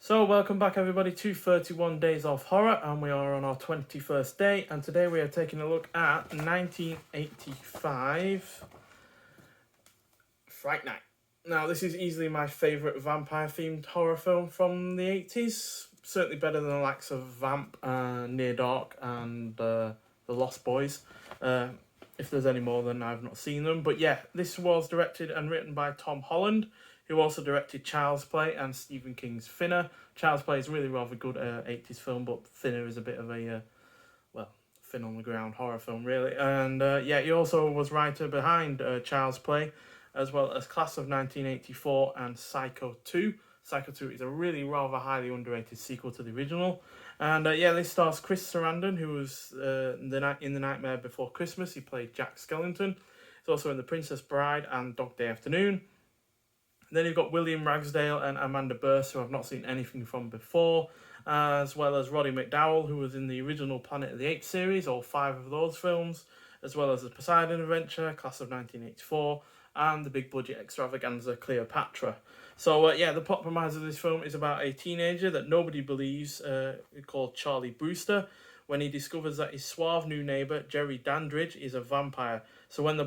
So welcome back everybody to 31 Days of Horror, and we are on our 21st day, and today we are taking a look at 1985 Fright Night. Now this is easily my favourite vampire themed horror film from the 80s, certainly better than the likes of Vamp, Near Dark and The Lost Boys. If there's any more, then I've not seen them, but yeah, this was directed and written by Tom Holland, who also directed Child's Play and Stephen King's Thinner. Child's Play is really rather good 80s film, but Thinner is a bit of a, thin on the ground horror film, really. And he also was writer behind Child's Play, as well as Class of 1984 and Psycho 2. Psycho 2 is a really rather highly underrated sequel to the original. And this stars Chris Sarandon, who was in The Nightmare Before Christmas. He played Jack Skellington. He's also in The Princess Bride and Dog Day Afternoon. Then you've got William Ragsdale and Amanda Burst, who I've not seen anything from before, as well as Roddy McDowall, who was in the original Planet of the Apes series, all 5 of those films, as well as The Poseidon Adventure, Class of 1984, and the big budget extravaganza Cleopatra. So the plot premise of this film is about a teenager that nobody believes, called Charlie Brewster, when he discovers that his suave new neighbour, Jerry Dandridge, is a vampire. So when the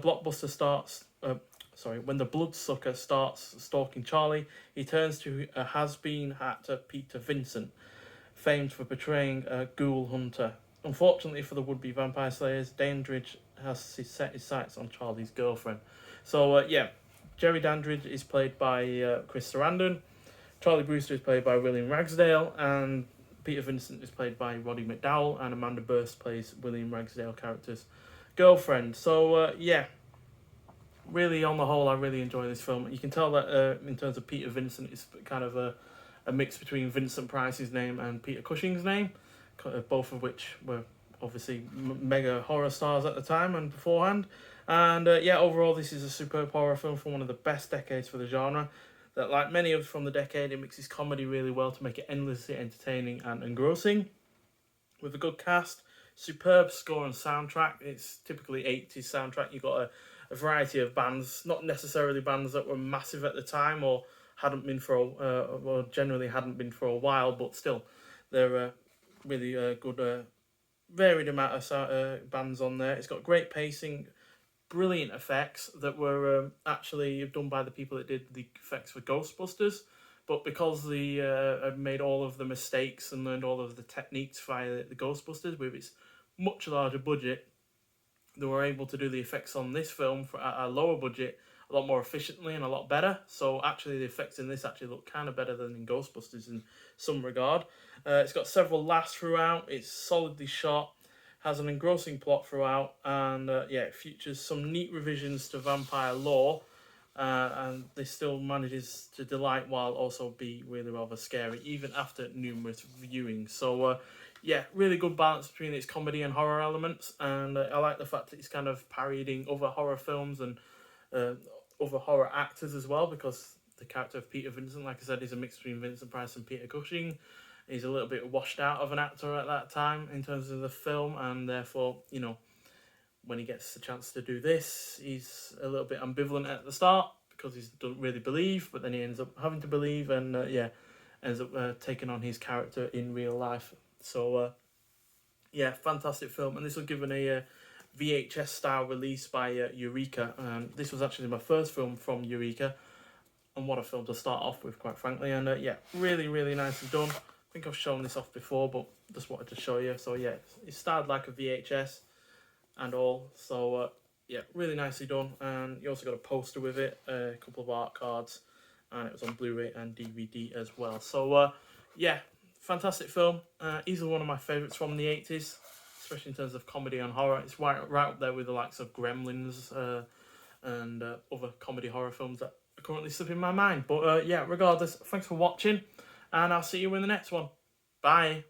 bloodsucker starts stalking Charlie, he turns to a has-been actor, Peter Vincent, famed for portraying a ghoul hunter. Unfortunately for the would-be vampire slayers, Dandridge has set his sights on Charlie's girlfriend. So, Jerry Dandridge is played by Chris Sarandon, Charlie Brewster is played by William Ragsdale, and Peter Vincent is played by Roddy McDowall, and Amanda Burst plays William Ragsdale character's girlfriend. So, really, on the whole, I really enjoy this film. You can tell that in terms of Peter Vincent, it's kind of a mix between Vincent Price's name and Peter Cushing's name, both of which were obviously mega horror stars at the time and beforehand. And overall, this is a superb horror film from one of the best decades for the genre. That, like many of from the decade, it mixes comedy really well to make it endlessly entertaining and engrossing. With a good cast, superb score and soundtrack. It's typically 80s soundtrack. You've got a variety of bands, not necessarily bands that were massive at the time or hadn't been for generally hadn't been for a while, but still, they're really good, varied amount of bands on there. It's got great pacing, brilliant effects that were actually done by the people that did the effects for Ghostbusters, but because they had made all of the mistakes and learned all of the techniques via the Ghostbusters with its much larger budget, they were able to do the effects on this film at a lower budget a lot more efficiently and a lot better. So actually the effects in this actually look kind of better than in Ghostbusters in some regard. It's got several laughs throughout, it's solidly shot, has an engrossing plot throughout, and it features some neat revisions to vampire lore, and this still manages to delight while also be really rather scary, even after numerous viewings. So really good balance between its comedy and horror elements, and I like the fact that it's kind of parodying other horror films and other horror actors as well, because the character of Peter Vincent, like I said, is a mix between Vincent Price and Peter Cushing. He's a little bit washed out of an actor at that time in terms of the film, and therefore, when he gets the chance to do this, he's a little bit ambivalent at the start because he doesn't really believe, but then he ends up having to believe, and ends up taking on his character in real life. So, fantastic film, and this was given a VHS style release by Eureka, and this was actually my first film from Eureka, and what a film to start off with, quite frankly. And really, really nicely done. I think I've shown this off before, but just wanted to show you. So it started like a VHS and all. So really nicely done. And you also got a poster with it, a couple of art cards, and it was on Blu-ray and DVD as well. So fantastic film. Easily one of my favourites from the 80s, especially in terms of comedy and horror. It's right up there with the likes of Gremlins and other comedy horror films that are currently slipping my mind. But regardless, thanks for watching, and I'll see you in the next one. Bye.